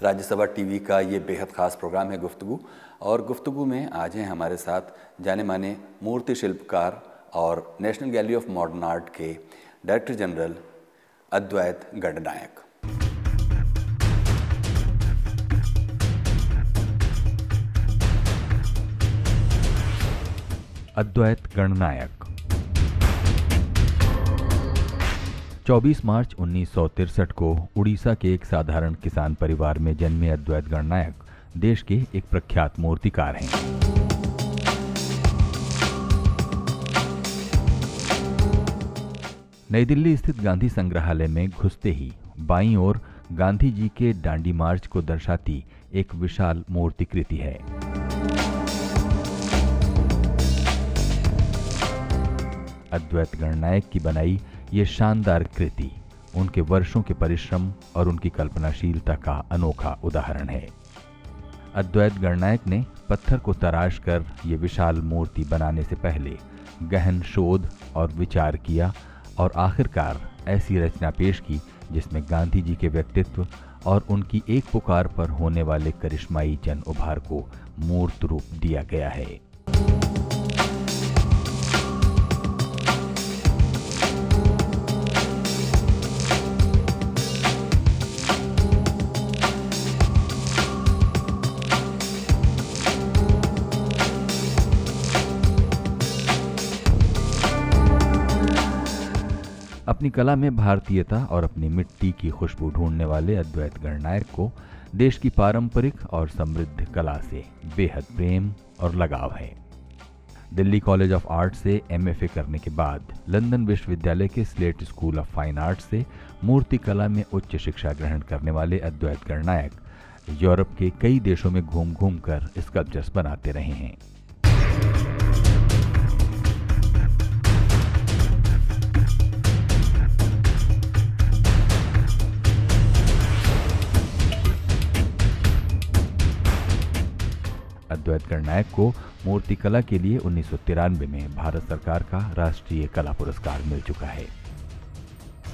Rajya Sabha TV का ये बेहद ख़ास प्रोग्राम है गुफ्तगू। और गुफ्तगू में आज हैं हमारे साथ जाने माने मूर्ति शिल्पकार और national gallery of modern art के डायरेक्टर जनरल अद्वैत गणनायक। अद्वैत गणनायक 24 मार्च 1963 को उड़ीसा के एक साधारण किसान परिवार में जन्मे अद्वैत गणनायक देश के एक प्रख्यात मूर्तिकार हैं। नई दिल्ली स्थित गांधी संग्रहालय में घुसते ही बाईं ओर गांधी जी के दांडी मार्च को दर्शाती एक विशाल मूर्तिकृति है। अद्वैत गणनायक की बनाई ये शानदार कृति उनके वर्षों के परिश्रम और उनकी कल्पनाशीलता का अनोखा उदाहरण है। अद्वैत गणनायक ने पत्थर को तराश कर ये विशाल मूर्ति बनाने से पहले गहन शोध और विचार किया और आखिरकार ऐसी रचना पेश की जिसमें गांधी जी के व्यक्तित्व और उनकी एक पुकार पर होने वाले करिश्माई जन उभार को मूर्त रूप दिया गया है। अपनी कला में भारतीयता और अपनी मिट्टी की खुशबू ढूंढने वाले अद्वैत गणनायक को देश की पारंपरिक और समृद्ध कला से बेहद प्रेम और लगाव है। दिल्ली कॉलेज ऑफ आर्ट से एमएफए करने के बाद लंदन विश्वविद्यालय के slate school of fine art से मूर्ति कला में उच्च शिक्षा ग्रहण करने वाले अद्वैत गणनायक यूरोप के कई देशों में घूम घूम कर स्कल्पचर्स बनाते रहे हैं। अद्वैत गणनायक को मूर्तिकला के लिए 1993 में भारत सरकार का राष्ट्रीय कला पुरस्कार मिल चुका है।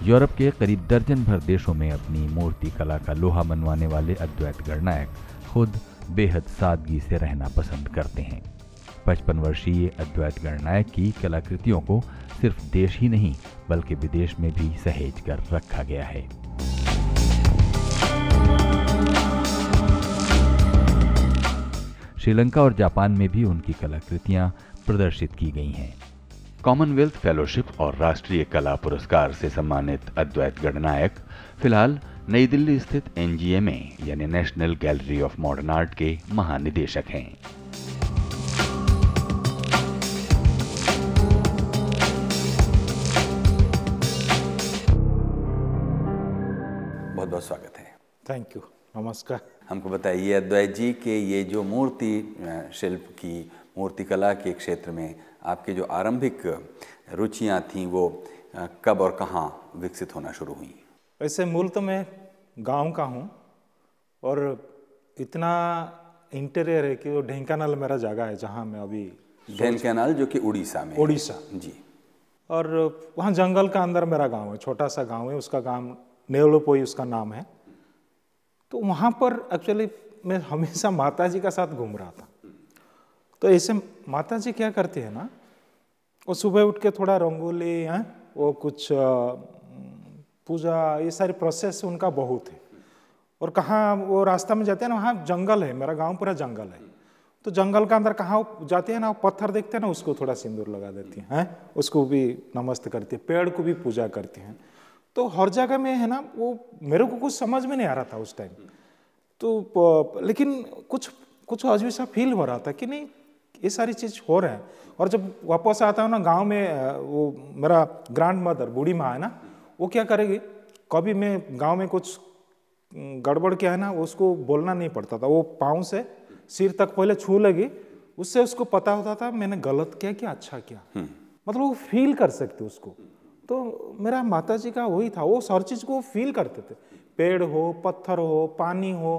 यूरोप के करीब दर्जन भर देशों में अपनी मूर्ति कला का लोहा मनवाने वाले अद्वैत गणनायक खुद बेहद सादगी से रहना पसंद करते हैं। 55 वर्षीय अद्वैत गणनायक की कलाकृतियों को सिर्फ देश ही नहीं बल्कि विदेश में भी सहेज कर रखा गया है। श्रीलंका और जापान में भी उनकी कलाकृतियां प्रदर्शित की गई हैं। कॉमनवेल्थ फेलोशिप और राष्ट्रीय कला पुरस्कार से सम्मानित अद्वैत गणनायक फिलहाल नई दिल्ली स्थित एनजीएमए यानी national gallery of modern art के महानिदेशक हैं। बहुत बहुत स्वागत है। थैंक यू, नमस्कार। हमको बताइए अद्वैत जी के ये जो मूर्ति शिल्प की मूर्ति कला के क्षेत्र में आपके जो आरंभिक रुचियां थीं वो कब और कहाँ विकसित होना शुरू हुई? वैसे मूल तो मैं गांव का हूँ और इतना इंटीरियर है कि वो ढेंकानाल मेरा जगह है जहाँ मैं अभी। ढेंकानाल जो कि उड़ीसा में? उड़ीसा जी। और वहाँ जंगल का अंदर मेरा गाँव है, छोटा सा गाँव है, उसका गाँव नेवलोपोई उसका नाम है। तो वहाँ पर एक्चुअली मैं हमेशा माता जी का साथ घूम रहा था। तो ऐसे माता जी क्या करती है ना, वो सुबह उठ के थोड़ा रंगोली है, वो कुछ पूजा, ये सारी प्रोसेस उनका बहुत है। और कहाँ वो रास्ता में जाते हैं ना, वहाँ जंगल है, मेरा गांव पूरा जंगल है। तो जंगल का अंदर कहाँ जाते हैं ना, पत्थर देखते हैं ना, उसको थोड़ा सिंदूर लगा देती हैं, उसको भी नमस्ते करती है, पेड़ को भी पूजा करती हैं। तो हर जगह में है ना, वो मेरे को कुछ समझ में नहीं आ रहा था उस टाइम। तो लेकिन कुछ अजीब सा फील हो रहा था कि नहीं ये सारी चीज़ हो रहा है। और जब वापस आता हूँ ना गांव में, वो मेरा ग्रैंड मदर बूढ़ी माँ है ना, वो क्या करेगी, कभी मैं गांव में कुछ गड़बड़ क्या है ना, उसको बोलना नहीं पड़ता था, वो पाँव से सिर तक पहले छू लगी, उससे उसको पता होता था मैंने गलत किया कि अच्छा किया। मतलब वो फील कर सकते उसको। तो मेरा माता जी का वही था, वो हर चीज़ को फील करते थे, पेड़ हो, पत्थर हो, पानी हो,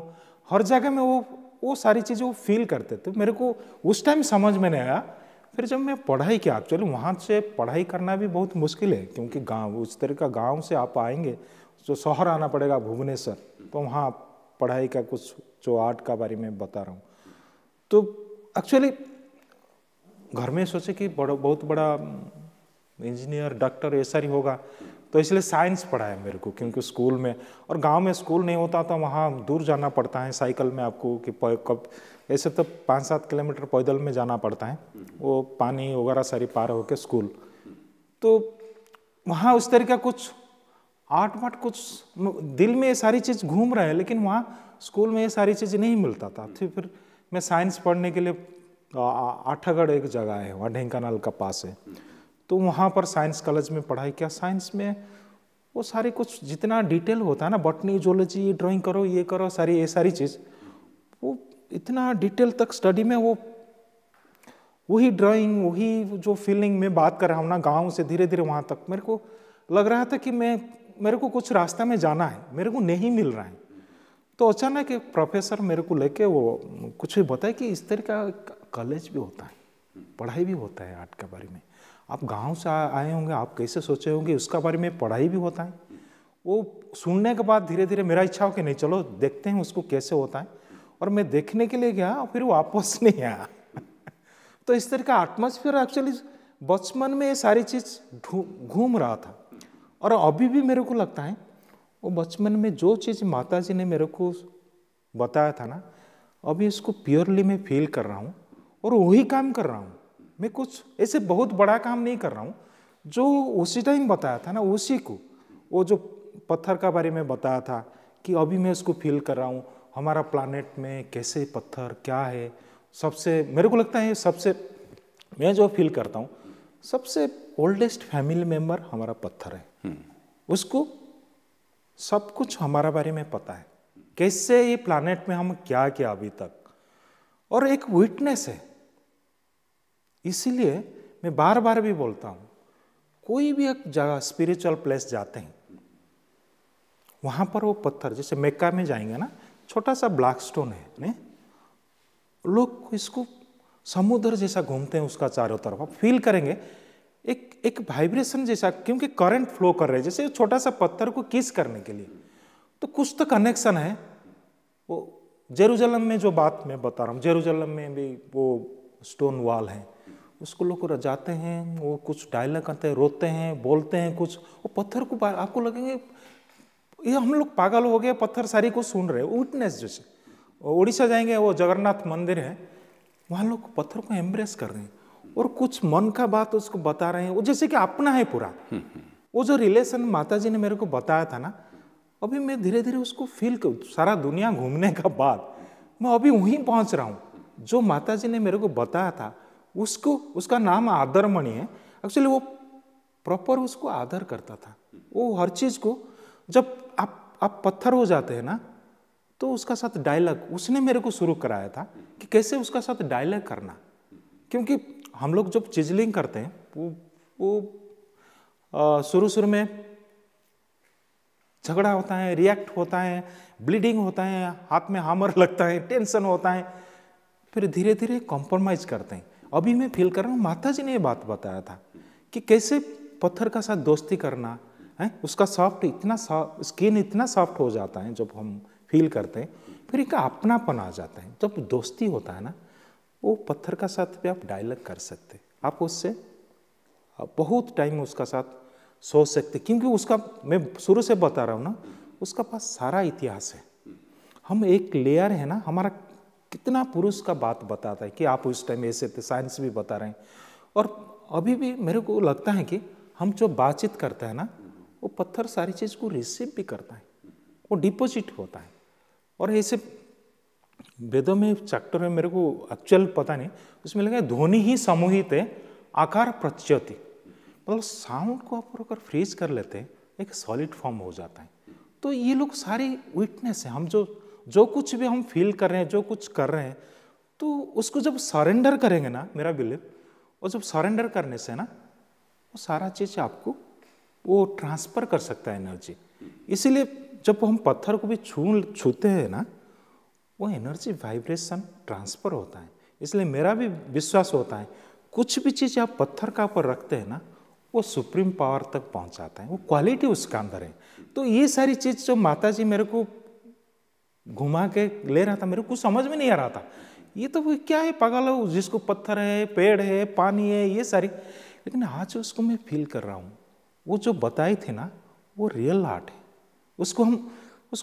हर जगह में वो सारी चीज़ें वो फील करते थे। मेरे को उस टाइम समझ में नहीं आया। फिर जब मैं पढ़ाई किया, एक्चुअली वहाँ से पढ़ाई करना भी बहुत मुश्किल है, क्योंकि गांव उस तरह का गांव से आप आएंगे तो शहर आना पड़ेगा भुवनेश्वर, तो वहाँ पढ़ाई का कुछ जो आर्ट का बारे में बता रहा हूँ। तो एक्चुअली घर में सोचे कि बहुत बड़ा इंजीनियर डॉक्टर ऐसा ही होगा, तो इसलिए साइंस पढ़ा है मेरे को, क्योंकि स्कूल में, और गांव में स्कूल नहीं होता तो वहाँ दूर जाना पड़ता है साइकिल में आपको, कि कब ऐसे तो 5-7 किलोमीटर पैदल में जाना पड़ता है, वो पानी वगैरह सारी पार होके स्कूल। तो वहाँ उस तरह का कुछ आर्ट वाट कुछ दिल में ये सारी चीज़ घूम रहा है, लेकिन वहाँ स्कूल में ये सारी चीज़ नहीं मिलता था। फिर मैं साइंस पढ़ने के लिए आठागढ़ एक जगह है, वहाँ ढेंकानाल का पास है, तो वहाँ पर साइंस कॉलेज में पढ़ाई किया। साइंस में वो सारी कुछ जितना डिटेल होता है ना, बॉटनी जूलॉजी, ड्राइंग करो, ये करो, सारी ये सारी चीज़, वो इतना डिटेल तक स्टडी में वो वही ड्राइंग, वही जो फीलिंग में बात कर रहा हूँ ना, गाँव से धीरे धीरे वहाँ तक मेरे को लग रहा था कि मेरे को कुछ रास्ता में जाना है, मेरे को नहीं मिल रहा है। तो अचानक एक प्रोफेसर मेरे को लेके वो कुछ भी बताया कि इस तरह का कॉलेज भी होता है, पढ़ाई भी होता है आर्ट के बारे में। आप गांव से आए होंगे, आप कैसे सोचे होंगे, उसका बारे में पढ़ाई भी होता है। वो सुनने के बाद धीरे धीरे मेरा इच्छा हो कि नहीं चलो देखते हैं उसको कैसे होता है, और मैं देखने के लिए गया और फिर वापस नहीं आया। तो इस तरह का एटमॉस्फेयर एक्चुअली बचपन में ये सारी चीज़ घूम रहा था, और अभी भी मेरे को लगता है वो बचपन में जो चीज़ माता जी ने मेरे को बताया था ना, अभी इसको प्योरली मैं फील कर रहा हूँ और वही काम कर रहा हूँ। मैं कुछ ऐसे बहुत बड़ा काम नहीं कर रहा हूँ, जो उसी टाइम बताया था ना उसी को, वो जो पत्थर का बारे में बताया था कि अभी मैं उसको फील कर रहा हूँ, हमारा प्लानेट में कैसे पत्थर क्या है। सबसे मेरे को लगता है सबसे मैं जो फील करता हूँ, सबसे ओल्डेस्ट फैमिली मेम्बर हमारा पत्थर है। उसको सब कुछ हमारा बारे में पता है, कैसे ये प्लानेट में हम क्या किया अभी तक, और एक विटनेस है। इसीलिए मैं बार बार भी बोलता हूँ, कोई भी एक जगह स्पिरिचुअल प्लेस जाते हैं, वहाँ पर वो पत्थर, जैसे मेक्का में जाएंगे ना, छोटा सा ब्लैक स्टोन है ने? लोग इसको समुद्र जैसा घूमते हैं, उसका चारों तरफ आप फील करेंगे एक वाइब्रेशन जैसा, क्योंकि करंट फ्लो कर रहे हैं, जैसे छोटा सा पत्थर को किस करने के लिए, तो कुछ तो कनेक्शन है। वो जेरूसलम में जो बात मैं बता रहा हूँ, जेरूसलम में भी वो स्टोन वॉल है, उसको लोग जाते हैं, वो कुछ डायलॉग करते हैं, रोते हैं, बोलते हैं कुछ, वो पत्थर को आपको लगेंगे ये हम लोग पागल हो गए, पत्थर सारी को सुन रहे हैं, विटनेस जैसे। उड़ीसा जाएंगे, वो जगन्नाथ मंदिर है, वहाँ लोग पत्थर को एम्ब्रेस कर रहे हैं और कुछ मन का बात उसको बता रहे हैं, वो जैसे कि अपना है पूरा। वो जो रिलेशन माता जी ने मेरे को बताया था ना, अभी मैं धीरे धीरे उसको फील कर, सारा दुनिया घूमने का बाद मैं अभी वहीं पहुंच रहा हूँ। जो माता जी ने मेरे को बताया था, उसको, उसका नाम आदरमणि है। एक्चुअली वो प्रॉपर उसको आदर करता था। वो हर चीज़ को, जब आप पत्थर हो जाते हैं ना, तो उसका साथ डायलॉग उसने मेरे को शुरू कराया था कि कैसे उसका साथ डायलॉग करना। क्योंकि हम लोग जब चिजलिंग करते हैं, वो शुरू में झगड़ा होता है, रिएक्ट होता है, ब्लीडिंग होता है, हाथ में हामर लगता है, टेंशन होता है, फिर धीरे धीरे कॉम्प्रोमाइज करते हैं। अभी मैं फील कर रहा हूँ, माता जी ने ये बात बताया था कि कैसे पत्थर का साथ दोस्ती करना है, उसका सॉफ्ट इतना स्किन इतना सॉफ्ट हो जाता है जब हम फील करते हैं, फिर एक अपनापन आ जाता है। जब दोस्ती होता है ना, वो पत्थर का साथ भी आप डायलॉग कर सकते, आप उससे बहुत टाइम उसका साथ सोच सकते, क्योंकि उसका, मैं शुरू से बता रहा हूँ ना, उसका पास सारा इतिहास है। हम एक लेयर है ना, हमारा कितना पुरुष का बात बताता है कि आप उस टाइम ऐसे थे, साइंस भी बता रहे हैं। और अभी भी मेरे को लगता है कि हम जो बातचीत करते हैं ना, वो पत्थर सारी चीज़ को रिसीव भी करता है, वो डिपॉजिट होता है। और ऐसे वेदों में चैप्टर में मेरे को एक्चुअल पता नहीं, उसमें लगा ध्वनि ही समूहित है आकार प्रच्यति, मतलब साउंड को आप अगर फ्रीज कर लेते हैं, एक सॉलिड फॉर्म हो जाता है। तो ये लोग सारी विटनेस है। हम जो कुछ भी हम फील कर रहे हैं, जो कुछ कर रहे हैं, तो उसको जब सरेंडर करेंगे ना, मेरा बिलीव, और जब सरेंडर करने से ना, वो सारा चीज़ आपको वो ट्रांसफ़र कर सकता है एनर्जी। इसीलिए जब हम पत्थर को भी छूते हैं ना, वो एनर्जी वाइब्रेशन ट्रांसफ़र होता है। इसलिए मेरा भी विश्वास होता है, कुछ भी चीज़ आप पत्थर का ऊपर रखते हैं ना, वो सुप्रीम पावर तक पहुंचाता है, वो क्वालिटी उसका अंदर है। तो ये सारी चीज़ जो माता जी मेरे को घुमा के ले रहा था, मेरे को कुछ समझ में नहीं आ रहा था, ये तो वो क्या है पागल है, जिसको पत्थर है, पेड़ है, पानी है, ये सारी। लेकिन आज उसको मैं फील कर रहा हूँ, वो जो बताए थे ना वो रियल आर्ट है, उसको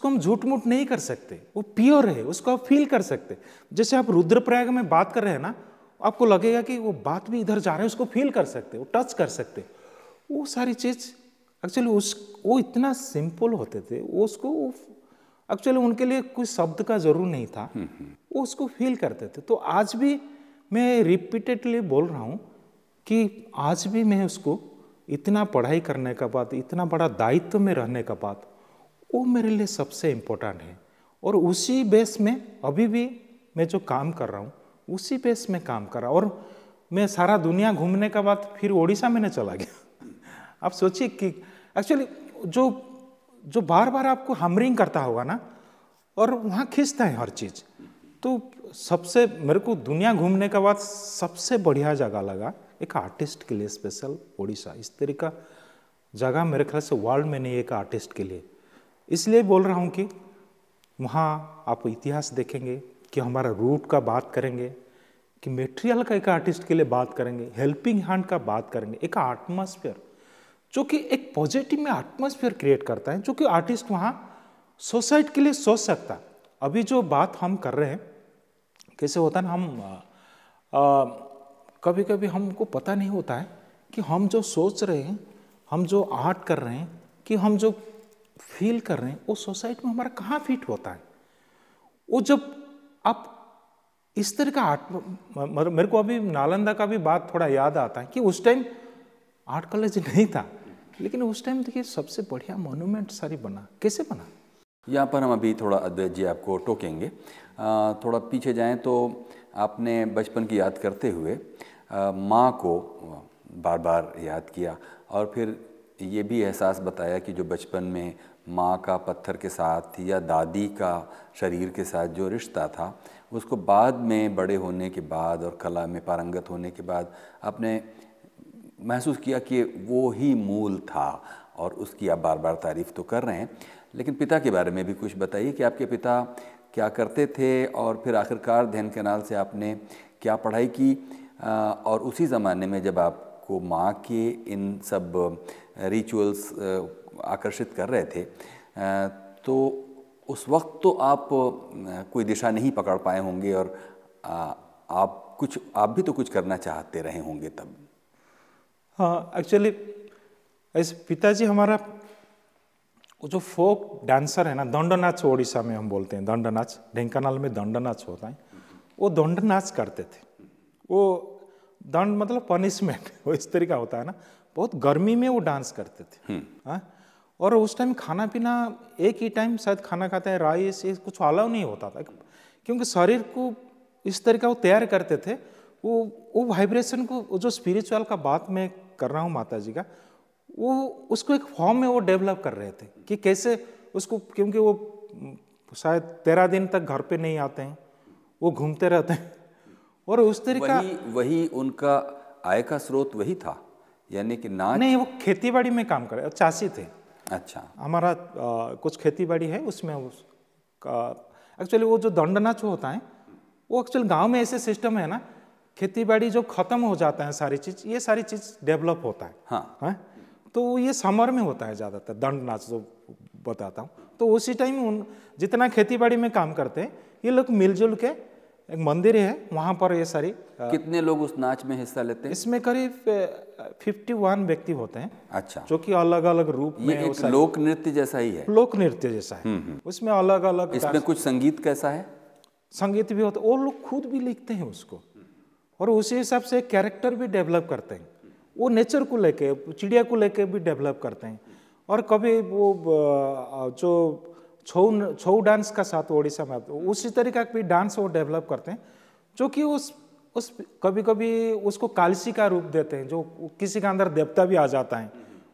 हम झूठ मूठ नहीं कर सकते, वो प्योर है, उसको आप फील कर सकते। जैसे आप रुद्रप्रयाग में बात कर रहे हैं ना, आपको लगेगा कि वो बात भी इधर जा रहा है, उसको फील कर सकते, वो टच कर सकते। वो सारी चीज़ एक्चुअली वो इतना सिंपल होते थे, वो उसको एक्चुअली उनके लिए कोई शब्द का जरूर नहीं था, वो उसको फील करते थे। तो आज भी मैं रिपीटेडली बोल रहा हूँ कि आज भी मैं उसको इतना पढ़ाई करने का बाद, इतना बड़ा दायित्व में रहने का बाद, वो मेरे लिए सबसे इम्पोर्टेंट है। और उसी बेस में अभी भी मैं जो काम कर रहा हूँ, उसी बेस में काम कर रहा हूँ। और मैं सारा दुनिया घूमने का बाद फिर उड़ीसा में चला गया। आप सोचिए कि एक्चुअली जो बार बार आपको हमरिंग करता होगा ना, और वहाँ खींचता है हर चीज़। तो सबसे मेरे को दुनिया घूमने के बाद सबसे बढ़िया जगह लगा एक आर्टिस्ट के लिए स्पेशल उड़ीसा। इस तरह का जगह मेरे ख्याल से वर्ल्ड में नहीं, एक आर्टिस्ट के लिए। इसलिए बोल रहा हूँ कि वहाँ आप इतिहास देखेंगे, कि हमारा रूट का बात करेंगे, कि मेटेरियल का एक आर्टिस्ट के लिए बात करेंगे, हेल्पिंग हैंड का बात करेंगे, एक एटमॉस्फेयर जो कि एक पॉजिटिव में एटमॉस्फेयर क्रिएट करता है, जो कि आर्टिस्ट वहाँ सोसाइटी के लिए सोच सकता है। अभी जो बात हम कर रहे हैं, कैसे होता है ना, हम कभी कभी हमको पता नहीं होता है कि हम जो सोच रहे हैं, हम जो आर्ट कर रहे हैं, कि हम जो फील कर रहे हैं, वो सोसाइटी में हमारा कहाँ फिट होता है। वो जब आप इस तरह का आर्ट, मेरे को अभी नालंदा का भी बात थोड़ा याद आता है कि उस टाइम आर्ट कॉलेज नहीं था, लेकिन उस टाइम देखिए सबसे बढ़िया मॉन्यूमेंट सारी बना। कैसे बना? यहाँ पर हम अभी थोड़ा अद्वैत जी आपको टोकेंगे। थोड़ा पीछे जाएं तो आपने बचपन की याद करते हुए माँ को बार बार याद किया, और फिर ये भी एहसास बताया कि जो बचपन में माँ का पत्थर के साथ या दादी का शरीर के साथ जो रिश्ता था, उसको बाद में बड़े होने के बाद और कला में पारंगत होने के बाद आपने महसूस किया कि वो ही मूल था, और उसकी आप बार बार तारीफ़ तो कर रहे हैं। लेकिन पिता के बारे में भी कुछ बताइए कि आपके पिता क्या करते थे, और फिर आखिरकार ध्यान कैनाल से आपने क्या पढ़ाई की, और उसी ज़माने में जब आपको माँ के इन सब रिचुअल्स आकर्षित कर रहे थे, तो उस वक्त तो आप कोई दिशा नहीं पकड़ पाए होंगे, और आप भी तो कुछ करना चाहते रहे होंगे तब। हाँ, एक्चुअली ऐसे पिताजी हमारा वो जो फोक डांसर है ना, दंड नाच उड़ीसा में हम बोलते हैं, दंड नाच, ढेंकानाल में दंड नाच होता है, वो दंड नाच करते थे। वो दंड मतलब पनिशमेंट, वो इस तरीका होता है ना, बहुत गर्मी में वो डांस करते थे। हाँ, और उस टाइम खाना पीना एक ही टाइम शायद खाना खाते हैं, राइस, ये कुछ अलाउ नहीं होता था, क्योंकि शरीर को इस तरीका वो तैयार करते थे। वो वाइब्रेशन को, वो जो स्पिरिचुअल का बात मैं कर रहा हूँ माता जी का, वो उसको एक फॉर्म में वो डेवलप कर रहे थे कि कैसे उसको, क्योंकि वो शायद 13 दिन तक घर पे नहीं आते हैं, वो घूमते रहते हैं, और उस तरीका वही उनका आय का स्रोत वही था, यानी कि नाच नहीं, वो खेतीबाड़ी में काम करे, चासी थे। अच्छा, हमारा कुछ खेतीबाड़ी है, उसमें एक्चुअली वो जो दंड नाच होता है, वो एक्चुअली गांव में ऐसे सिस्टम है ना, खेतीबाड़ी जो खत्म हो जाता है सारी चीज़, ये सारी चीज़ डेवलप होता है। हाँ, है? तो ये समर में होता है ज़्यादातर, दंड नाच जो बताता हूँ। तो उसी टाइम जितना खेतीबाड़ी में काम करते हैं ये लोग मिलजुल के, एक मंदिर है वहाँ पर ये सारी। कितने लोग उस नाच में हिस्सा लेते हैं? इसमें करीब 51 व्यक्ति होते हैं। अच्छा, जो कि अलग अलग रूप में, ये एक लोक नृत्य जैसा ही है? लोक नृत्य जैसा है। उसमें अलग अलग, इसमें कुछ संगीत कैसा है? संगीत भी होता है, वो लोग खुद भी लिखते हैं उसको, और उसी हिसाब से कैरेक्टर भी डेवलप करते हैं। वो नेचर को लेके, चिड़िया को लेके भी डेवलप करते हैं। और कभी वो जो छऊ डांस का साथ उड़ीसा में उसी तरीका का भी डांस वो डेवलप करते हैं, जो कि उस कभी कभी उसको कालसी का रूप देते हैं, जो किसी का अंदर देवता भी आ जाता है।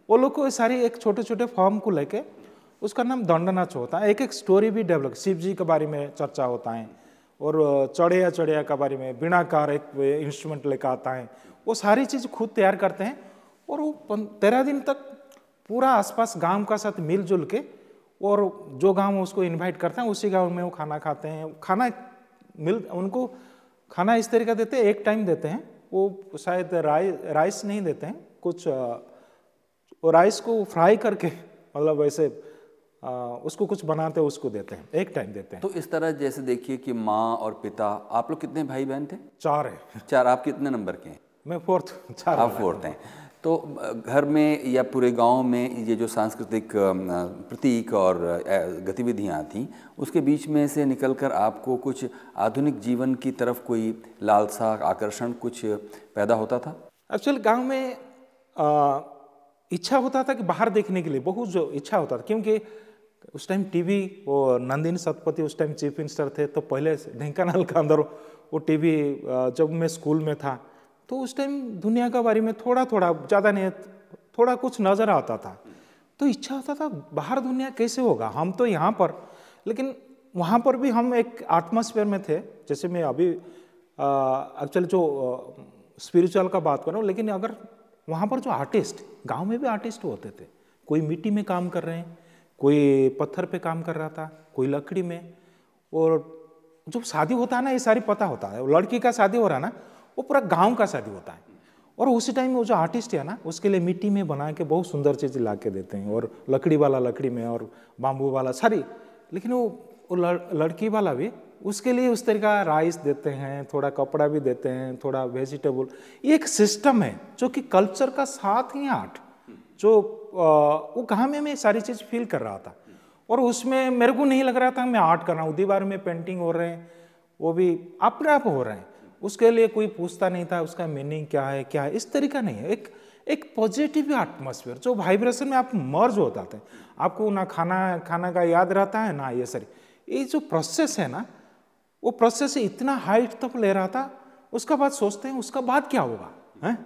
वो लोग को सारी एक छोटे छोटे फॉर्म को लेके, उसका नाम दंड नाच होता है। एक एक स्टोरी भी डेवलप, शिव जी के बारे में चर्चा होता है, और चढ़िया के बारे में, बीणाकार एक इंस्ट्रूमेंट लेकर आता है, वो सारी चीज़ खुद तैयार करते हैं। और वो 13 दिन तक पूरा आसपास गांव का साथ मिलजुल के और जो गांव उसको इनवाइट करते हैं उसी गांव में वो खाना खाते हैं। खाना उनको खाना इस तरीका देते हैं, एक टाइम देते हैं, वो शायद राइस नहीं देते हैं, कुछ वो राइस को फ्राई करके मतलब वैसे उसको कुछ बनाते हैं उसको देते हैं, एक टाइम देते हैं। तो इस तरह जैसे देखिए कि माँ और पिता, आप लोग कितने भाई बहन थे? 4 है। 4। आप कितने नंबर के हैं? मैं 4th। 4 आप 4th हैं। तो घर में या पूरे गांव में ये जो सांस्कृतिक प्रतीक और गतिविधियां थीं, उसके बीच में से निकलकर आपको कुछ आधुनिक जीवन की तरफ कोई लालसा, आकर्षण कुछ पैदा होता था? एक्चुअली गांव में इच्छा होता था कि बाहर देखने के लिए बहुत जो इच्छा होता था, क्योंकि उस टाइम टीवी, वो नंदिनी सतपति उस टाइम चीफ मिनिस्टर थे, तो पहले ढेंकानाल का अंदर वो टीवी, जब मैं स्कूल में था तो उस टाइम दुनिया के बारे में थोड़ा थोड़ा, ज़्यादा नहीं, थोड़ा कुछ नज़र आता था। तो इच्छा होता था बाहर दुनिया कैसे होगा, हम तो यहाँ पर, लेकिन वहाँ पर भी हम एक एटमॉस्फेयर में थे। जैसे मैं अभी एक्चुअली जो स्पिरिचुअल का बात कर रहा हूँ, लेकिन अगर वहाँ पर जो आर्टिस्ट, गांव में भी आर्टिस्ट होते थे, कोई मिट्टी में काम कर रहे हैं, कोई पत्थर पे काम कर रहा था, कोई लकड़ी में, और जो शादी होता है ना ये सारी पता होता है। लड़की का शादी हो रहा है ना, वो पूरा गांव का शादी होता है, और उसी टाइम वो जो आर्टिस्ट है ना उसके लिए मिट्टी में बना के बहुत सुंदर चीज़ ला के देते हैं, और लकड़ी वाला लकड़ी में, और बाम्बू वाला सारी। लेकिन वो लड़की वाला भी उसके लिए उस तरीका राइस देते हैं, थोड़ा कपड़ा भी देते हैं, थोड़ा वेजिटेबल। ये एक सिस्टम है जो कि कल्चर का साथ ही आर्ट, जो वो कहाँ में मैं सारी चीज़ फील कर रहा था, और उसमें मेरे को नहीं लग रहा था मैं आर्ट कर रहा हूँ। दीवार में पेंटिंग हो रहे हैं, वो भी अपने आप हो रहे हैं, उसके लिए कोई पूछता नहीं था उसका मीनिंग क्या है क्या है, इस तरीका नहीं है। एक पॉजिटिव एटमॉस्फेयर, जो वाइब्रेशन में आप मर्ज हो जाते हैं, आपको ना खाना का याद रहता है ना ये सारी। ये जो प्रोसेस है ना, वो प्रोसेस इतना हाइट तक ले रहा था, उसका बाद सोचते हैं उसका बाद क्या होगा है।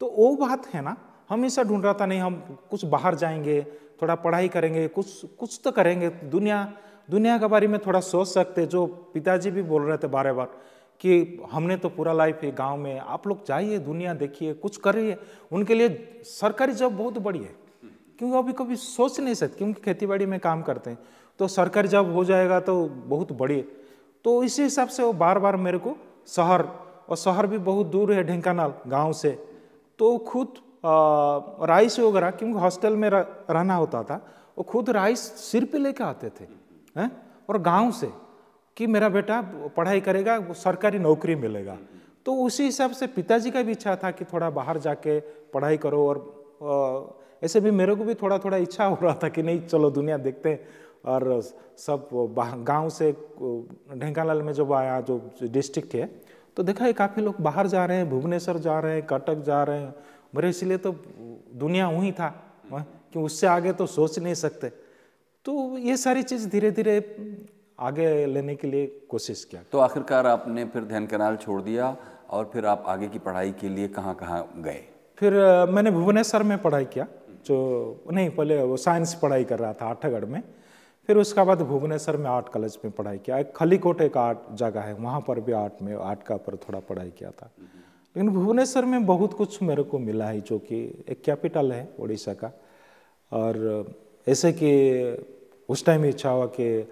तो वो बात है ना, हमेशा ढूंढ रहा था, नहीं हम कुछ बाहर जाएंगे, थोड़ा पढ़ाई करेंगे, कुछ तो करेंगे, दुनिया के बारे में थोड़ा सोच सकते। जो पिताजी भी बोल रहे थे बार बार कि हमने तो पूरा लाइफ है गांव में, आप लोग जाइए, दुनिया देखिए, कुछ करिए। उनके लिए सरकारी जॉब बहुत बड़ी है, क्योंकि अभी कभी सोच नहीं सकते, क्योंकि खेतीबाड़ी में काम करते हैं, तो सरकारी जॉब हो जाएगा तो बहुत बड़ी है। तो इसी हिसाब से वो बार बार मेरे को शहर, और शहर भी बहुत दूर है ढेंकानाल गांव से, तो खुद राइस वगैरह, क्योंकि हॉस्टल में रहना होता था, वो खुद राइस सिर पे लेके आते थे हैं, और गांव से कि मेरा बेटा पढ़ाई करेगा, वो सरकारी नौकरी मिलेगा। तो उसी हिसाब से पिताजी का भी इच्छा था कि थोड़ा बाहर जाके पढ़ाई करो, और ऐसे भी मेरे को भी थोड़ा थोड़ा इच्छा हो रहा था कि नहीं चलो दुनिया देखते हैं। और सब गांव से ढेंकानाल में जब आया, जो डिस्ट्रिक्ट है, तो देखा है काफ़ी लोग बाहर जा रहे हैं, भुवनेश्वर जा रहे हैं, कटक जा रहे हैं। मेरे इसलिए तो दुनिया वहीं था कि उससे आगे तो सोच नहीं सकते। तो ये सारी चीज़ धीरे धीरे आगे लेने के लिए कोशिश किया। तो आखिरकार आपने फिर ढेंकानाल छोड़ दिया, और फिर आप आगे की पढ़ाई के लिए कहाँ कहाँ गए? फिर मैंने भुवनेश्वर में पढ़ाई किया, जो नहीं पहले वो साइंस पढ़ाई कर रहा था आठगढ़ में। फिर उसके बाद भुवनेश्वर में आर्ट कॉलेज में पढ़ाई किया। एक खलीकोट एक आर्ट जगह है, वहाँ पर भी आर्ट का पर थोड़ा पढ़ाई किया था। लेकिन भुवनेश्वर में बहुत कुछ मेरे को मिला है, जो कि एक कैपिटल है उड़ीसा का। और ऐसे कि उस टाइम इच्छा हुआ कि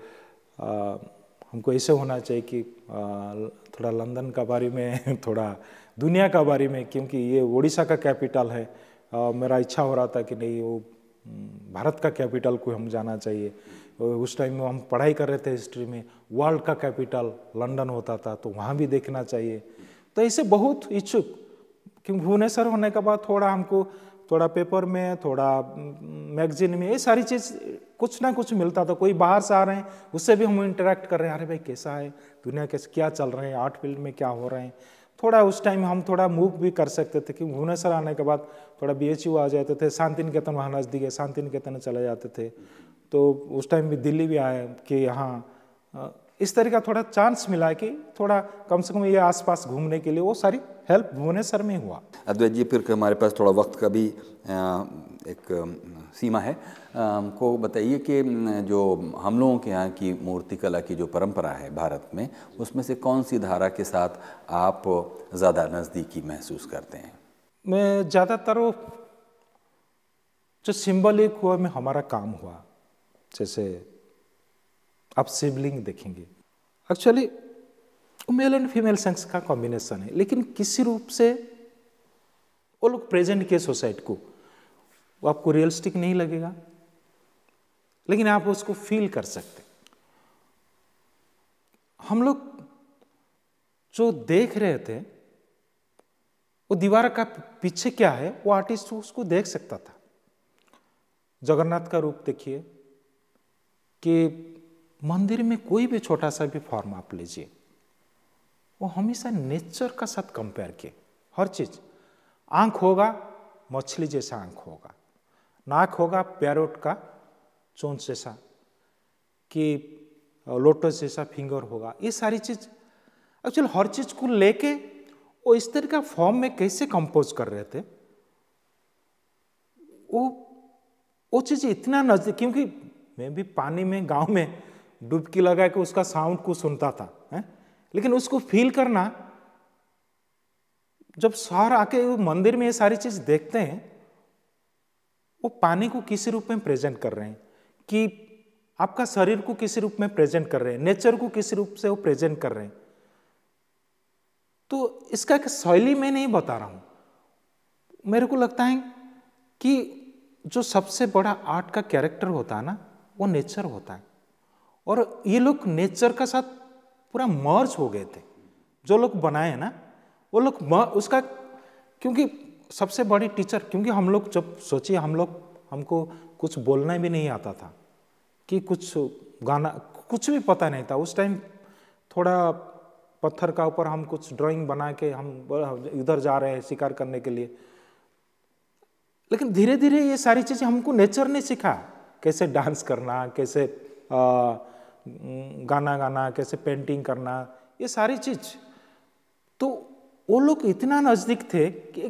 हमको ऐसे होना चाहिए कि थोड़ा लंदन का बारे में, थोड़ा दुनिया का बारे में, क्योंकि ये उड़ीसा का कैपिटल है। मेरा इच्छा हो रहा था कि नहीं, वो भारत का कैपिटल को हम जाना चाहिए। उस टाइम में हम पढ़ाई कर रहे थे हिस्ट्री में, वर्ल्ड का कैपिटल लंदन होता था, तो वहाँ भी देखना चाहिए। तो ऐसे बहुत इच्छुक, क्योंकि भुवनेश्वर होने के बाद थोड़ा हमको थोड़ा पेपर में, थोड़ा मैगजीन में, ये सारी चीज़ कुछ ना कुछ मिलता था। कोई बाहर से आ रहे हैं, उससे भी हम इंटरेक्ट कर रहे हैं, अरे भाई कैसा है दुनिया, कैसे क्या चल रहे हैं, आर्ट फील्ड में क्या हो रहे हैं। थोड़ा उस टाइम हम थोड़ा मूव भी कर सकते थे, क्योंकि भुवनेश्वर आने के बाद थोड़ा BHU आ जाते थे, शांति निकेतन वहाँ नज़दीक है, शांति निकेतन चले जाते थे। तो उस टाइम भी दिल्ली भी आए कि यहाँ इस तरह का थोड़ा चांस मिला कि थोड़ा कम से कम ये आसपास घूमने के लिए, वो सारी हेल्प भुवनेश्वर में हुआ। अद्वैत जी, फिर हमारे पास थोड़ा वक्त का भी एक सीमा है, हमको बताइए कि जो हम लोगों के यहाँ की मूर्ति कला की जो परंपरा है भारत में, उसमें से कौन सी धारा के साथ आप ज़्यादा नज़दीकी महसूस करते हैं? मैं ज़्यादातर जो सिंबलिक हुआ में हमारा काम हुआ, जैसे आप शिवलिंग देखेंगे, actually male and female sex का कॉम्बिनेशन है, लेकिन किसी रूप से वो लोग प्रेजेंट किए सोसाइटी को, वो आपको रियलिस्टिक नहीं लगेगा, लेकिन आप उसको फील कर सकते। हम लोग जो देख रहे थे वो दीवार का पीछे क्या है, वो आर्टिस्ट उसको देख सकता था। जगन्नाथ का रूप देखिए कि मंदिर में कोई भी छोटा सा भी फॉर्म आप लीजिए, वो हमेशा नेचर का साथ कंपेयर किए। हर चीज, आंख होगा मछली जैसा आंख होगा, नाक होगा पैरोट का चोंच जैसा, कि लोटस जैसा फिंगर होगा। ये सारी चीज एक्चुअली हर चीज को लेके वो इस तरह का फॉर्म में कैसे कंपोज कर रहे थे, वो चीज इतना नजदीक, क्योंकि मैं भी पानी में गांव में डुबकी लगा के उसका साउंड को सुनता था, है? लेकिन उसको फील करना, जब शहर आके वो मंदिर में ये सारी चीज देखते हैं, वो पानी को किसी रूप में प्रेजेंट कर रहे हैं, कि आपका शरीर को किसी रूप में प्रेजेंट कर रहे हैं, नेचर को किसी रूप से वो प्रेजेंट कर रहे हैं। तो इसका एक शैली मैं नहीं बता रहा हूं, मेरे को लगता है कि जो सबसे बड़ा आर्ट का कैरेक्टर होता है ना, वो नेचर होता है। और ये लोग नेचर का साथ पूरा मर्ज हो गए थे, जो लोग बनाए ना वो लोग उसका, क्योंकि सबसे बड़ी टीचर, क्योंकि हम लोग जब सोचिए, हमको कुछ बोलना भी नहीं आता था, कि कुछ गाना कुछ भी पता नहीं था उस टाइम। थोड़ा पत्थर का ऊपर हम कुछ ड्राइंग बना के हम इधर जा रहे हैं शिकार करने के लिए, लेकिन धीरे धीरे ये सारी चीजें हमको नेचर ने सिखा, कैसे डांस करना, कैसे गाना गाना, कैसे पेंटिंग करना, ये सारी चीज। तो वो लोग इतना नजदीक थे कि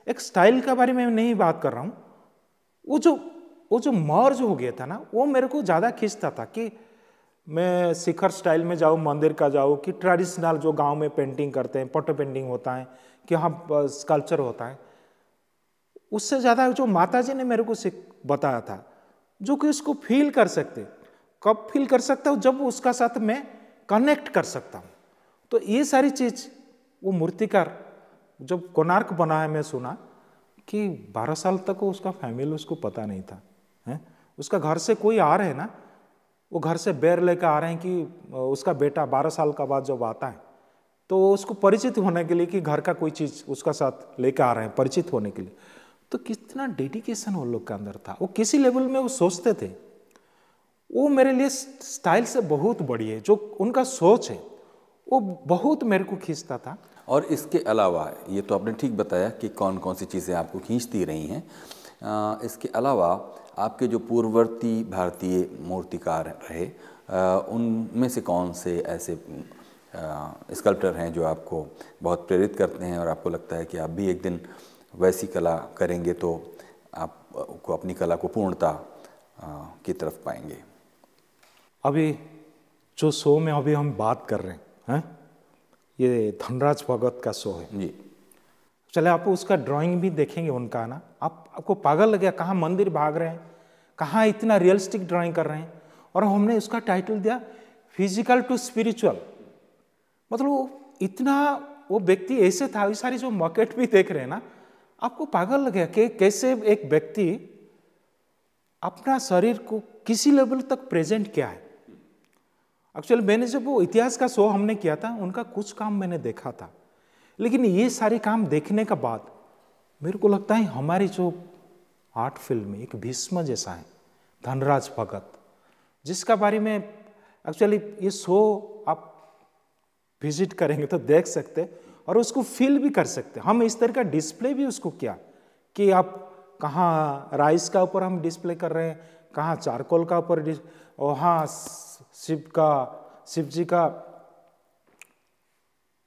एक स्टाइल के बारे में नहीं बात कर रहा हूं, वो जो मर्ज हो गया था ना, वो मेरे को ज्यादा खींचता था कि मैं शिखर स्टाइल में जाऊं, मंदिर का जाऊं, कि ट्रेडिशनल जो गांव में पेंटिंग करते हैं, पट्टो पेंटिंग होता है, कि हाँ स्कल्पचर होता है, उससे ज्यादा जो माताजी ने मेरे को बताया था, जो कि उसको फील कर सकते। कब फील कर सकता हूं? जब उसका साथ मैं कनेक्ट कर सकता हूं। तो ये सारी चीज वो मूर्तिकार जब कोणार्क बना है, मैं सुना कि 12 साल तक उसका फैमिली उसको पता नहीं था, है? उसका घर से कोई आ रहे हैं ना, वो घर से बेर लेकर आ रहे हैं कि उसका बेटा 12 साल का बाद जब आता है तो उसको परिचित होने के लिए, कि घर का कोई चीज उसका साथ लेकर आ रहे हैं परिचित होने के लिए। तो कितना डेडिकेशन वो लोग के अंदर था, वो किसी लेवल में वो सोचते थे। वो मेरे लिए स्टाइल से बहुत बड़ी है, जो उनका सोच है वो बहुत मेरे को खींचता था। और इसके अलावा, ये तो आपने ठीक बताया कि कौन कौन सी चीज़ें आपको खींचती रही हैं, इसके अलावा आपके जो पूर्ववर्ती भारतीय मूर्तिकार रहे, उनमें से कौन से ऐसे स्कल्प्टर हैं जो आपको बहुत प्रेरित करते हैं और आपको लगता है कि आप भी एक दिन वैसी कला करेंगे तो आपको अपनी कला को पूर्णता की तरफ पाएंगे? अभी जो शो में अभी हम बात कर रहे हैं, ये धनराज भगत का शो है जी। चले आप उसका ड्राइंग भी देखेंगे उनका ना, आपको पागल लगेगा, कहाँ मंदिर भाग रहे हैं, कहाँ इतना रियलिस्टिक ड्राइंग कर रहे हैं। और हमने उसका टाइटल दिया फिजिकल टू स्पिरिचुअल। मतलब वो इतना, वो व्यक्ति ऐसे था, ये सारी जो मॉकेट भी देख रहे हैं ना, आपको पागल लगेगा कि कैसे एक व्यक्ति अपना शरीर को किसी लेवल तक प्रेजेंट किया है। एक्चुअली मैंने जब वो इतिहास का शो हमने किया था, उनका कुछ काम मैंने देखा था, लेकिन ये सारे काम देखने का बाद मेरे को लगता है हमारी जो आर्ट फिल्म में एक भीष्म जैसा है धनराज भगत, जिसका बारे में एक्चुअली ये शो आप विजिट करेंगे तो देख सकते और उसको फील भी कर सकते। हम इस तरह का डिस्प्ले भी उसको किया कि आप कहाँ राइस का ऊपर हम डिस्प्ले कर रहे हैं, कहाँ चारकोल का ऊपर, और हाँ शिव जी का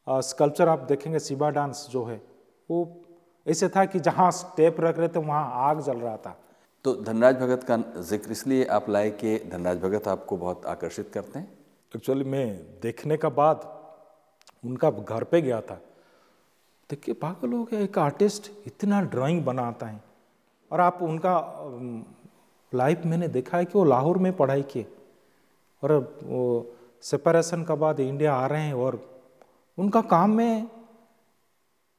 स्कल्पचर आप देखेंगे, शिवा डांस जो है वो ऐसे था कि जहाँ स्टेप रख रहे थे वहाँ आग जल रहा था। तो धनराज भगत का जिक्र इसलिए आप लाए कि धनराज भगत आपको बहुत आकर्षित करते हैं? एक्चुअली मैं देखने का बाद उनका घर पे गया था, देख के पागल हो गया, एक आर्टिस्ट इतना ड्राइंग बनाता है। और आप उनका लाइफ मैंने देखा है कि वो लाहौर में पढ़ाई किए और वो सेपरेशन के बाद इंडिया आ रहे हैं, और उनका काम में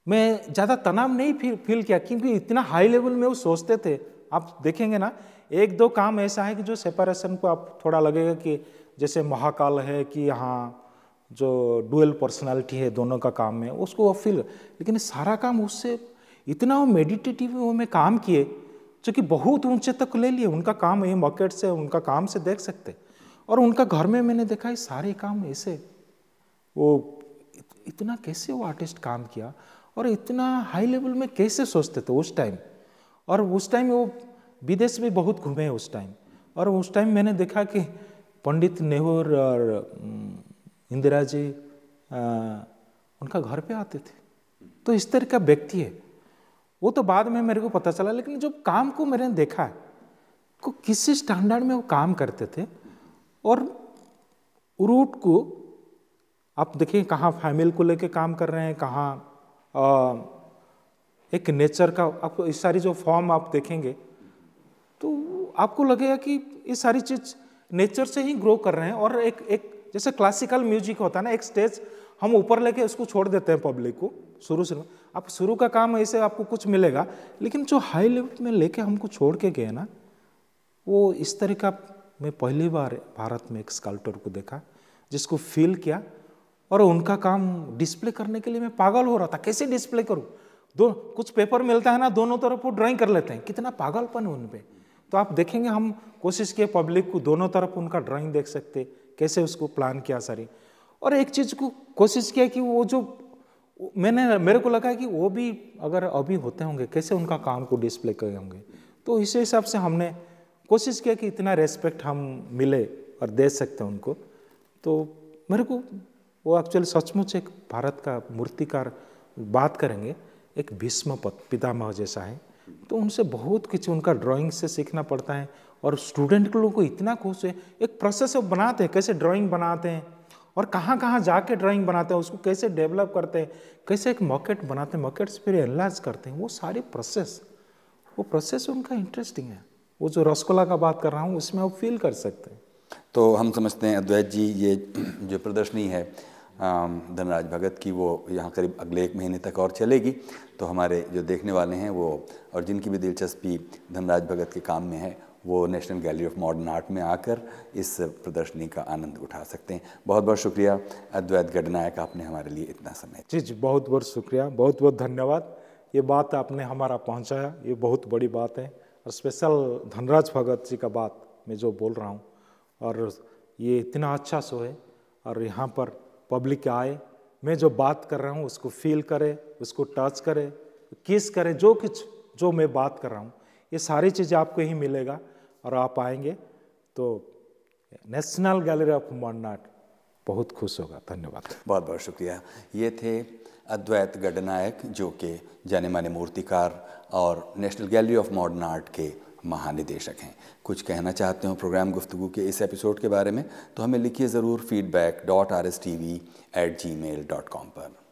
मैं ज़्यादा तनाव नहीं फील किया, क्योंकि इतना हाई लेवल में वो सोचते थे। आप देखेंगे ना, एक दो काम ऐसा है कि जो सेपरेशन को आप थोड़ा लगेगा कि जैसे महाकाल है कि यहाँ जो डुअल पर्सनालिटी है दोनों का काम में, उसको वो फील, लेकिन सारा काम उससे इतना वो मेडिटेटिव वो में काम किए जो कि बहुत ऊंचे तक ले लिए। उनका काम ये मॉकेट से, उनका काम से देख सकते। और उनका घर में मैंने देखा ये सारे काम ऐसे, वो इतना कैसे वो आर्टिस्ट काम किया और इतना हाई लेवल में कैसे सोचते थे उस टाइम। और उस टाइम वो विदेश में बहुत घूमे उस टाइम, और उस टाइम मैंने देखा कि पंडित नेहरू और इंदिरा जी उनका घर पे आते थे। तो इस तरह का व्यक्ति है वो। तो बाद में मेरे को पता चला, लेकिन जो काम को मैंने देखा है को किसी स्टैंडर्ड में वो काम करते थे। और रूट को आप देखिए कहाँ फैमिली को लेके काम कर रहे हैं, कहाँ एक नेचर का, आपको इस सारी जो फॉर्म आप देखेंगे तो आपको लगेगा कि ये सारी चीज़ नेचर से ही ग्रो कर रहे हैं। और एक जैसे क्लासिकल म्यूजिक होता है ना, एक स्टेज हम ऊपर लेके उसको छोड़ देते हैं पब्लिक को शुरू से। आप शुरू का काम ऐसे आपको कुछ मिलेगा, लेकिन जो हाई लेवल में लेके हमको छोड़ के गए ना, वो इस तरह का मैं पहली बार भारत में एक स्कल्पटर को देखा जिसको फील किया। और उनका काम डिस्प्ले करने के लिए मैं पागल हो रहा था, कैसे डिस्प्ले करूं। कुछ पेपर मिलता है ना, दोनों तरफ वो ड्राइंग कर लेते हैं, कितना पागलपन है उन पे। तो आप देखेंगे हम कोशिश किए पब्लिक को दोनों तरफ उनका ड्राइंग देख सकते, कैसे उसको प्लान किया सारी। और एक चीज़ को कोशिश किया कि वो जो मेरे को लगा कि वो भी अगर अभी होते होंगे कैसे उनका काम को डिस्प्ले करे होंगे। तो इस हिसाब से हमने कोशिश किया कि इतना रेस्पेक्ट हम मिले और दे सकते हैं उनको। तो मेरे को वो एक्चुअली सचमुच एक भारत का मूर्तिकार बात करेंगे, एक भीष्म पितामह जैसा है। तो उनसे बहुत कुछ उनका ड्राइंग से सीखना पड़ता है। और स्टूडेंट के लोगों को इतना खुश है, एक प्रोसेस बनाते हैं, कैसे ड्राइंग बनाते हैं और कहाँ कहाँ जाके ड्राइंग बनाते हैं, उसको कैसे डेवलप करते हैं, कैसे एक मॉकेट बनाते हैं, मॉकेट से फिर एनालाइज करते हैं, वो सारे प्रोसेस, वो प्रोसेस उनका इंटरेस्टिंग है। वो जो रसगुल्ला का बात कर रहा हूँ उसमें आप फील कर सकते हैं। तो हम समझते हैं अद्वैत जी, ये जो प्रदर्शनी है धनराज भगत की, वो यहाँ करीब अगले 1 महीने तक और चलेगी। तो हमारे जो देखने वाले हैं वो, और जिनकी भी दिलचस्पी धनराज भगत के काम में है, वो national gallery of modern art में आकर इस प्रदर्शनी का आनंद उठा सकते हैं। बहुत बहुत शुक्रिया अद्वैत गडनायक, आपने हमारे लिए इतना समय। जी बहुत बहुत शुक्रिया, बहुत बहुत धन्यवाद। ये बात आपने हमारा पहुँचाया, ये बहुत बड़ी बात है। और स्पेशल धनराज भगत जी का बात मैं जो बोल रहा हूँ, और ये इतना अच्छा शो है, और यहाँ पर पब्लिक आए, मैं जो बात कर रहा हूँ उसको फील करे, उसको टच करे, किस करे, जो कुछ जो मैं बात कर रहा हूँ ये सारी चीज़ें आपको ही मिलेगा। और आप आएंगे तो national gallery of modern art बहुत खुश होगा। धन्यवाद, बहुत बहुत शुक्रिया। ये थे अद्वैत गडनायक, जो कि जाने माने मूर्तिकार और national gallery of modern art के महानिदेशक हैं। कुछ कहना चाहते हो प्रोग्राम गुफ्तगू के इस एपिसोड के बारे में, तो हमें लिखिए ज़रूर feedback.rstv@gmail.com पर।